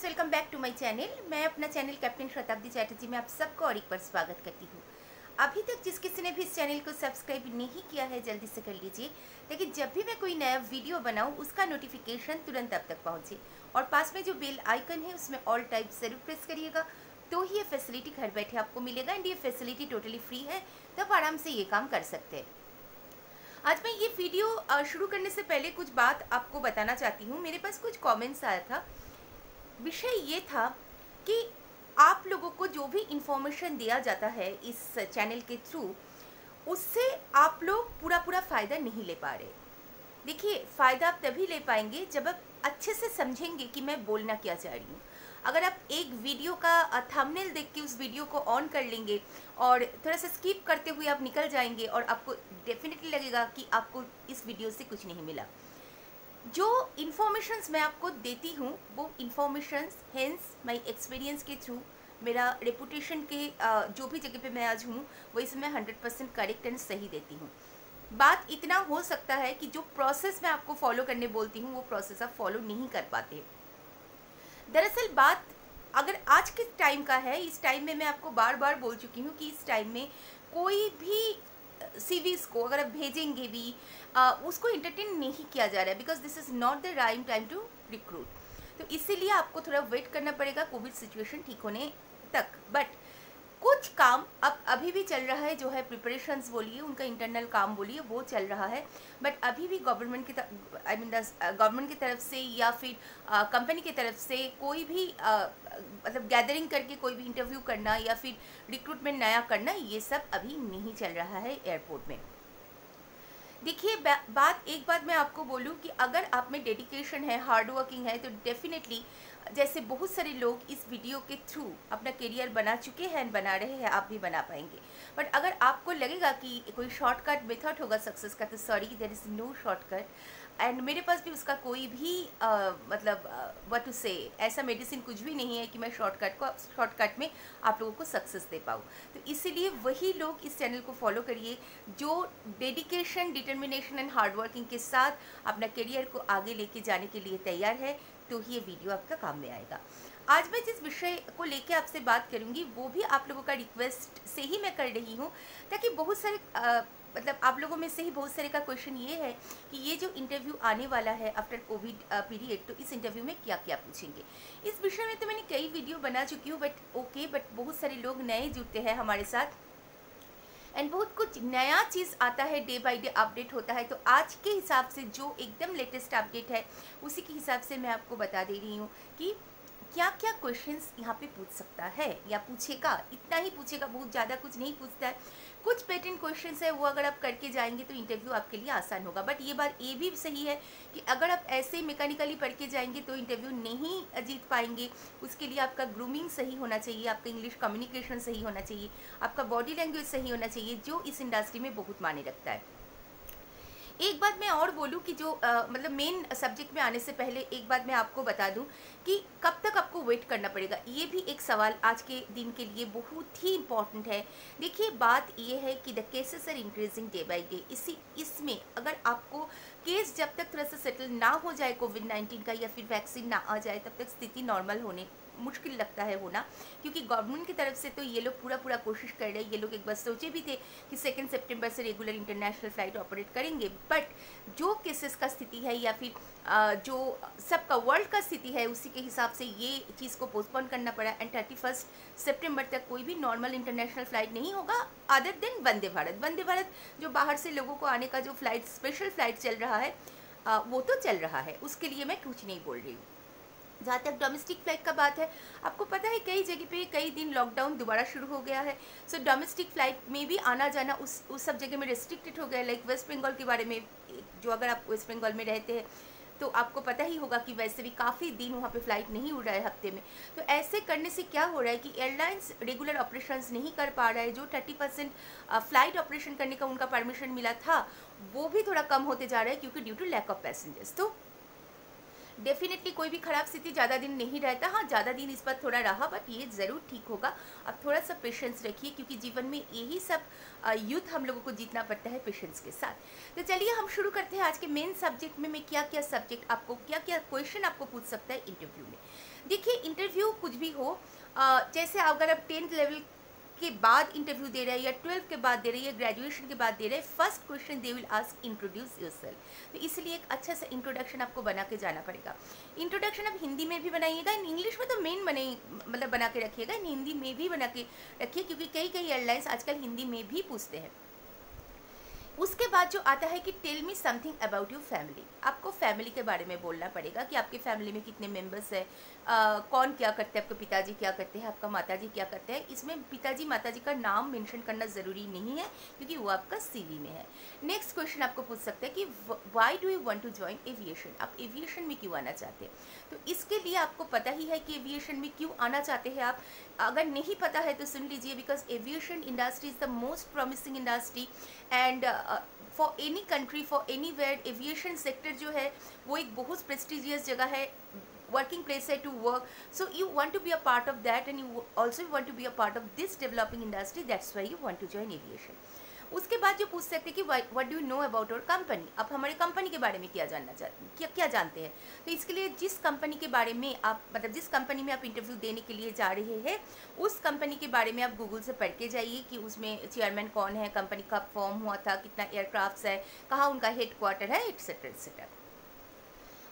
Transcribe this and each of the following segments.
Friends, welcome back to my channel. मैं अपना channel captain शताब्दी चैटर्जी में आप सबको और एक बार स्वागत करती हूँ। अभी तक जिस किसी ने भी इस चैनल को सब्सक्राइब नहीं किया है जल्दी से कर लीजिए, ताकि जब भी मैं कोई नया वीडियो बनाऊँ उसका नोटिफिकेशन तुरंत आप तक पहुँचे। और पास में जो बेल आइकन है उसमें ऑल टाइप ज़रूर प्रेस करिएगा, तो ही ये फैसिलिटी घर बैठे आपको मिलेगा। एंड ये फैसिलिटी टोटली फ्री है, तो आप आराम से ये काम कर सकते हैं। आज मैं ये वीडियो शुरू करने से पहले कुछ बात आपको बताना चाहती हूँ। मेरे पास कुछ कमेंट्स आया था। विषय ये था कि आप लोगों को जो भी इंफॉर्मेशन दिया जाता है इस चैनल के थ्रू, उससे आप लोग पूरा फ़ायदा नहीं ले पा रहे। देखिए, फ़ायदा आप तभी ले पाएंगे जब आप अच्छे से समझेंगे कि मैं बोलना क्या चाह रही हूँ। अगर आप एक वीडियो का थंबनेल देख के उस वीडियो को ऑन कर लेंगे और थोड़ा सा स्किप करते हुए आप निकल जाएंगे, और आपको डेफिनेटली लगेगा कि आपको इस वीडियो से कुछ नहीं मिला। जो इन्फॉर्मेशंस मैं आपको देती हूँ वो इन्फॉर्मेशंस हेंस माय एक्सपीरियंस के थ्रू, मेरा रेपुटेशन के जो भी जगह पे मैं आज हूँ वो इसमें 100% करेक्ट एंड सही देती हूँ। बात इतना हो सकता है कि जो प्रोसेस मैं आपको फॉलो करने बोलती हूँ वो प्रोसेस आप फॉलो नहीं कर पाते। दरअसल बात अगर आज के टाइम का है, इस टाइम में मैं आपको बार बार बोल चुकी हूँ कि इस टाइम में कोई भी सीवीज को अगर आप भेजेंगे भी उसको इंटरटेन नहीं किया जा रहा है, because this is not the right time to recruit. तो इसीलिए आपको थोड़ा वेट करना पड़ेगा कोविड सिचुएशन ठीक होने तक। बट कुछ काम अब अभी भी चल रहा है, जो है प्रिपरेशंस बोलिए, उनका इंटरनल काम बोलिए, वो चल रहा है। बट अभी भी गवर्नमेंट की गवर्नमेंट की तरफ से या फिर कंपनी की तरफ से कोई भी मतलब गैदरिंग करके कोई भी इंटरव्यू करना या फिर रिक्रूटमेंट नया करना, ये सब अभी नहीं चल रहा है एयरपोर्ट में। देखिए, एक बात मैं आपको बोलूँ कि अगर आप में डेडिकेशन है, हार्ड वर्किंग है, तो डेफिनेटली जैसे बहुत सारे लोग इस वीडियो के थ्रू अपना करियर बना चुके हैं, बना रहे हैं, आप भी बना पाएंगे। बट अगर आपको लगेगा कि कोई शॉर्टकट मेथड होगा सक्सेस का, तो sorry, there is no shortcut. And मेरे पास भी उसका कोई भी मतलब व्हाट टू से ऐसा मेडिसिन कुछ भी नहीं है कि मैं शॉर्टकट में आप लोगों को सक्सेस दे पाऊँ। तो इसीलिए वही लोग इस चैनल को फॉलो करिए जो डेडिकेशन, डिटर्मिनेशन एंड हार्डवर्किंग के साथ अपना करियर को आगे लेके जाने के लिए तैयार है, तो ही ये वीडियो आपका काम में आएगा। आज मैं जिस विषय को लेके आपसे बात करूंगी वो भी आप लोगों का रिक्वेस्ट से ही मैं कर रही हूँ, ताकि बहुत सारे मतलब आप लोगों में से ही बहुत सारे का क्वेश्चन ये है कि ये जो इंटरव्यू आने वाला है आफ्टर कोविड पीरियड, तो इस इंटरव्यू में क्या क्या पूछेंगे। इस विषय में तो मैंने कई वीडियो बना चुकी हूँ, बट बहुत सारे लोग नए जुड़ते हैं हमारे साथ, एंड बहुत कुछ नया चीज़ आता है, डे बाय डे अपडेट होता है। तो आज के हिसाब से जो एकदम लेटेस्ट अपडेट है उसी के हिसाब से मैं आपको बता दे रही हूँ कि क्या क्या क्वेश्चंस यहाँ पे पूछ सकता है या पूछेगा। इतना ही पूछेगा, बहुत ज़्यादा कुछ नहीं पूछता है। कुछ पैटर्न क्वेश्चंस है वो अगर आप करके जाएंगे तो इंटरव्यू आपके लिए आसान होगा। बट ये बात ये भी सही है कि अगर आप ऐसे ही मैकेनिकली पढ़ के जाएंगे तो इंटरव्यू नहीं जीत पाएंगे। उसके लिए आपका ग्रूमिंग सही होना चाहिए, आपका इंग्लिश कम्युनिकेशन सही होना चाहिए, आपका बॉडी लैंग्वेज सही होना चाहिए, जो इस इंडस्ट्री में बहुत मायने रखता है। एक बात मैं और बोलूँ कि जो मतलब मेन सब्जेक्ट में आने से पहले एक बात मैं आपको बता दूं कि कब तक आपको वेट करना पड़ेगा। ये भी एक सवाल आज के दिन के लिए बहुत ही इम्पॉर्टेंट है। देखिए, बात ये है कि the cases are increasing day by day. इसमें अगर आपको केस जब तक थोड़ा सा सेटल ना हो जाए कोविड-19 का, या फिर वैक्सीन ना आ जाए, तब तक स्थिति नॉर्मल होने मुश्किल लगता है होना। क्योंकि गवर्नमेंट की तरफ से तो ये लोग पूरा कोशिश कर रहे हैं। ये लोग एक बार सोचे भी थे कि 2 सितंबर से रेगुलर इंटरनेशनल फ्लाइट ऑपरेट करेंगे, बट जो केसेस का स्थिति है या फिर जो सबका वर्ल्ड का स्थिति है उसी के हिसाब से ये चीज़ को पोस्टपोन करना पड़ा। एंड 31 सितंबर तक कोई भी नॉर्मल इंटरनेशनल फ्लाइट नहीं होगा अदर देन वंदे भारत जो बाहर से लोगों को आने का जो फ्लाइट, स्पेशल फ्लाइट चल रहा है वो तो चल रहा है, उसके लिए मैं कुछ नहीं बोल रही हूँ। जहाँ तक डोमेस्टिक फ्लाइट का बात है, आपको पता है कई जगह पे कई दिन लॉकडाउन दोबारा शुरू हो गया है। सो डोमेस्टिक फ्लाइट में भी आना जाना उस सब जगह में रेस्ट्रिक्टेड हो गया। लाइक वेस्ट बंगाल के बारे में, जो अगर आप वेस्ट बंगाल में रहते हैं तो आपको पता ही होगा कि वैसे भी काफ़ी दिन वहाँ पे फ्लाइट नहीं उड़ रहा है हफ्ते में। तो ऐसे करने से क्या हो रहा है कि एयरलाइंस रेगुलर ऑपरेशंस नहीं कर पा रहा है। जो 30% फ्लाइट ऑपरेशन करने का उनका परमिशन मिला था वो भी थोड़ा कम होते जा रहा है, क्योंकि due to lack of passengers. तो डेफिनेटली कोई भी खराब स्थिति ज़्यादा दिन नहीं रहता। हाँ, ज़्यादा दिन इस पर थोड़ा रहा, बट ये ज़रूर ठीक होगा। अब थोड़ा सा पेशेंस रखिए, क्योंकि जीवन में यही सब युद्ध हम लोगों को जीतना पड़ता है पेशेंस के साथ। तो चलिए हम शुरू करते हैं आज के मेन सब्जेक्ट में। मैं क्या क्या सब्जेक्ट आपको, क्या क्या क्वेश्चन आपको पूछ सकता है इंटरव्यू में। देखिए, इंटरव्यू कुछ भी हो, जैसे अगर आप 10th लेवल के बाद इंटरव्यू दे रहे हैं या 12th के बाद दे रहे हैं या ग्रेजुएशन के बाद दे रहे हैं, first question they will ask introduce yourself. तो इसलिए एक अच्छा सा इंट्रोडक्शन आपको बना के जाना पड़ेगा। इंट्रोडक्शन आप हिंदी में भी बनाइएगा, इंग्लिश में तो मेन मतलब बना के रखिएगा, हिंदी में भी बना के रखिए, क्योंकि कई एयरलाइंस आजकल हिंदी में भी पूछते हैं। उसके बाद जो आता है कि tell me something about your family. आपको फैमिली के बारे में बोलना पड़ेगा कि आपके फैमिली में कितने मेंबर्स हैं, कौन क्या करते हैं, आपके पिताजी क्या करते हैं, आपका माताजी क्या करते हैं। इसमें पिताजी माताजी का नाम मेंशन करना ज़रूरी नहीं है, क्योंकि वो आपका सीवी में है। नेक्स्ट क्वेश्चन आपको पूछ सकते हैं कि why do you want to join aviation. आप एविएशन में क्यों आना चाहते हैं। तो इसके लिए आपको पता ही है कि एविएशन में क्यों आना चाहते हैं आप। अगर नहीं पता है तो सुन लीजिए, because aviation industry is the most promising industry and for any country, for any where, aviation sector जो है वो एक बहुत प्रेस्टिजियस जगह है, वर्किंग प्लेस है to work. So you want to be a part of that and you also want to be a part of this developing industry, that's why you want to join aviation. उसके बाद जो पूछ सकते हैं कि what do you know about our company. आप हमारे company के बारे में क्या जानना चाहते हैं, क्या जानते हैं। तो इसके लिए जिस कंपनी के बारे में आप, मतलब जिस कंपनी में आप इंटरव्यू देने के लिए जा रहे हैं, उस कंपनी के बारे में आप गूगल से पढ़ के जाइए कि उसमें चेयरमैन कौन है, कंपनी कब फॉर्म हुआ था, कितना एयरक्राफ्ट है, कहाँ उनका हेडक्वार्टर है, एटसेट्रा एटसेट्रा।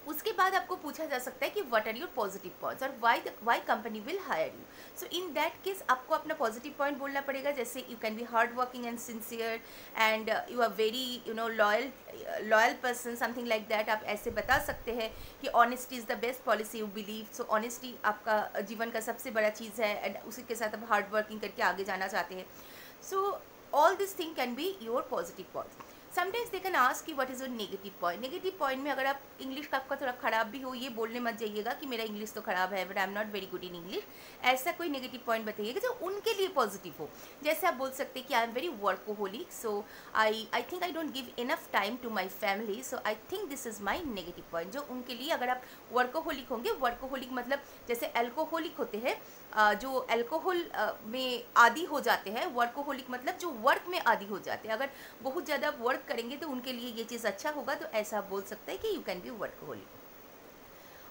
उसके बाद आपको पूछा जा सकता है कि what are your positive points और why company will hire you. So in that case आपको अपना पॉजिटिव पॉइंट बोलना पड़ेगा, जैसे you can be hard working and sincere and you are very loyal person, something like that. आप ऐसे बता सकते हैं कि honesty is the best policy, you believe. So honesty आपका जीवन का सबसे बड़ा चीज़ है एंड उसी के साथ आप हार्ड वर्किंग करके आगे जाना चाहते हैं। So all this thing can be your positive point. Sometimes they can ask कि what is your negative point. Negative point में अगर आप इंग्लिश का आपका थोड़ा ख़राब भी हो, ये बोलने मत जाइएगा कि मेरा इंग्लिश तो ख़राब है, but I am not very good in English. ऐसा कोई नेगेटिव पॉइंट बताइएगा जो उनके लिए पॉजिटिव हो। जैसे आप बोल सकते हैं कि I am very workaholic, so I think I don't give enough time to my family, so I think this is my negative point. जो उनके लिए, अगर आप वर्कोहोलिक होंगे, वर्कोहोलिक मतलब जैसे एल्कोहोलिक होते हैं, जो अल्कोहल में आदी हो जाते हैं, वर्कोहोलिक मतलब जो वर्क में आदी हो जाते हैं। अगर बहुत ज़्यादा वर्क करेंगे तो उनके लिए ये चीज़ अच्छा होगा, तो ऐसा बोल सकते हैं कि you can be workaholic.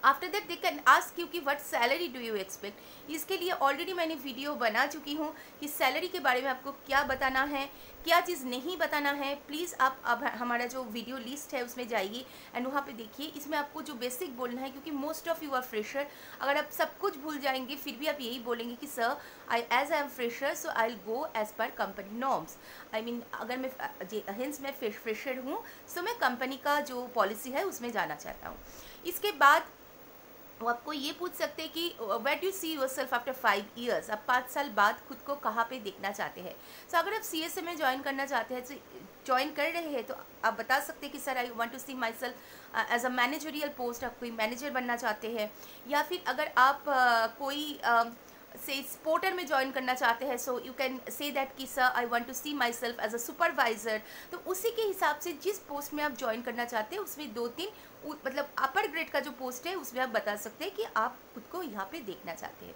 After that they can ask you कि what salary do you expect. इसके लिए ऑलरेडी मैंने वीडियो बना चुकी हूँ कि सैलरी के बारे में आपको क्या बताना है, क्या चीज़ नहीं बताना है। प्लीज़ आप अब हमारा जो वीडियो लिस्ट है उसमें जाइए एंड वहाँ पे देखिए। इसमें आपको जो बेसिक बोलना है, क्योंकि most of you are fresher, अगर आप सब कुछ भूल जाएंगे फिर भी आप यही बोलेंगे कि sir I am fresher, so I will go as per company norms. I mean अगर मैं हेंस मैं फ्रेशर हूँ, सो मैं कंपनी का जो पॉलिसी है उसमें जाना चाहता हूँ। इसके बाद वो आपको ये पूछ सकते हैं कि where do see your self after 5 years। आप 5 साल बाद खुद को कहाँ पे देखना चाहते हैं। सो अगर आप CSA में ज्वाइन करना चाहते हैं, तो ज्वाइन कर रहे हैं, तो आप बता सकते हैं कि sir I want to see my self as a managerial post. आप कोई मैनेजर बनना चाहते हैं, या फिर अगर आप कोई से स्पोर्टर में ज्वाइन करना चाहते हैं, so you can say that कि sir I want to see my self as a supervisor. तो उसी के हिसाब से जिस पोस्ट में आप ज्वाइन करना चाहते हैं उसमें 2-3 मतलब अपर ग्रेड का जो पोस्ट है उसमें आप बता सकते हैं कि आप खुद को यहाँ पे देखना चाहते हैं।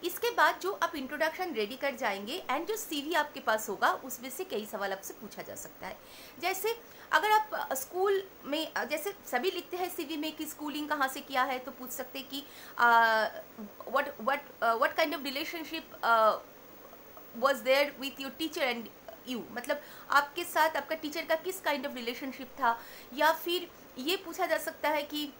इसके बाद जो आप इंट्रोडक्शन रेडी कर जाएंगे एंड जो CV आपके पास होगा उसमें से कई सवाल आपसे पूछा जा सकता है। जैसे अगर आप स्कूल में, जैसे सभी लिखते हैं CV में कि स्कूलिंग कहाँ से किया है, तो पूछ सकते हैं कि what kind of relationship was there with your teacher and you. मतलब आपके साथ आपका टीचर का किस काइंड ऑफ रिलेशनशिप था। या फिर ये पूछा जा सकता है कि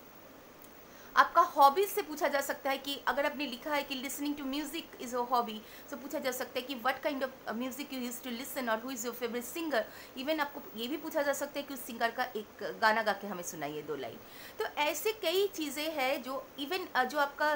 आपका हॉबीज से पूछा जा सकता है कि अगर आपने लिखा है कि listening to music is a hobby, तो पूछा जा सकता है कि what kind of music you use to listen और who is your favourite singer. Even आपको ये भी पूछा जा सकता है कि उस सिंगर का एक गाना गा के हमें सुनाइए 2 लाइन। तो ऐसे कई चीज़ें हैं जो इवन जो आपका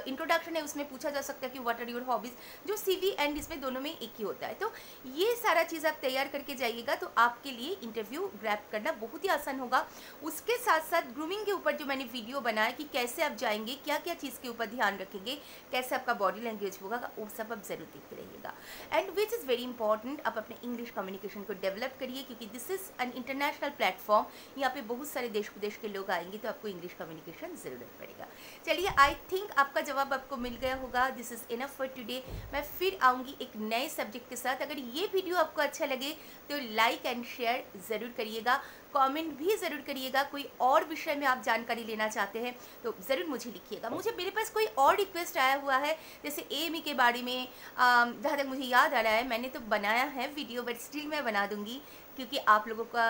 इंट्रोडक्शन है उसमें पूछा जा सकता है कि व्हाट आर योर हॉबीज़, जो CV एंड इसमें दोनों में एक ही होता है। तो ये सारा चीज़ आप तैयार करके जाइएगा, तो आपके लिए इंटरव्यू ग्रैब करना बहुत ही आसान होगा। उसके साथ साथ ग्रूमिंग के ऊपर जो मैंने वीडियो बनाया कि कैसे आप जाएंगे, क्या क्या चीज़ के ऊपर ध्यान रखेंगे, कैसे आपका बॉडी लैंग्वेज होगा, वो सब आप ज़रूर देखते रहिएगा। And which is very important, आप अपने इंग्लिश कम्युनिकेशन को डेवलप करिए, क्योंकि this is an international platform. यहाँ पे बहुत सारे देश विदेश के लोग आएंगे, तो आपको इंग्लिश कम्युनिकेशन ज़रूरत पड़ेगा। चलिए, आई थिंक आपका जवाब आपको मिल गया होगा। This is enough for today. मैं फिर आऊँगी एक नए सब्जेक्ट के साथ। अगर ये वीडियो आपको अच्छा लगे तो लाइक एंड शेयर ज़रूर करिएगा, कमेंट भी ज़रूर करिएगा। कोई और विषय में आप जानकारी लेना चाहते हैं तो ज़रूर मुझे लिखिएगा। मुझे मेरे पास कोई और रिक्वेस्ट आया हुआ है, जैसे AME के बारे में। जहाँ तक मुझे याद आ रहा है, मैंने तो बनाया है वीडियो, बट स्टिल मैं बना दूँगी, क्योंकि आप लोगों का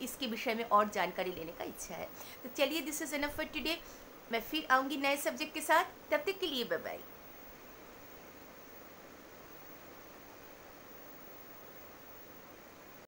इसके विषय में और जानकारी लेने का इच्छा है। तो चलिए, this is enough for today. मैं फिर आऊँगी नए सब्जेक्ट के साथ। तब तक के लिए बाय बाय।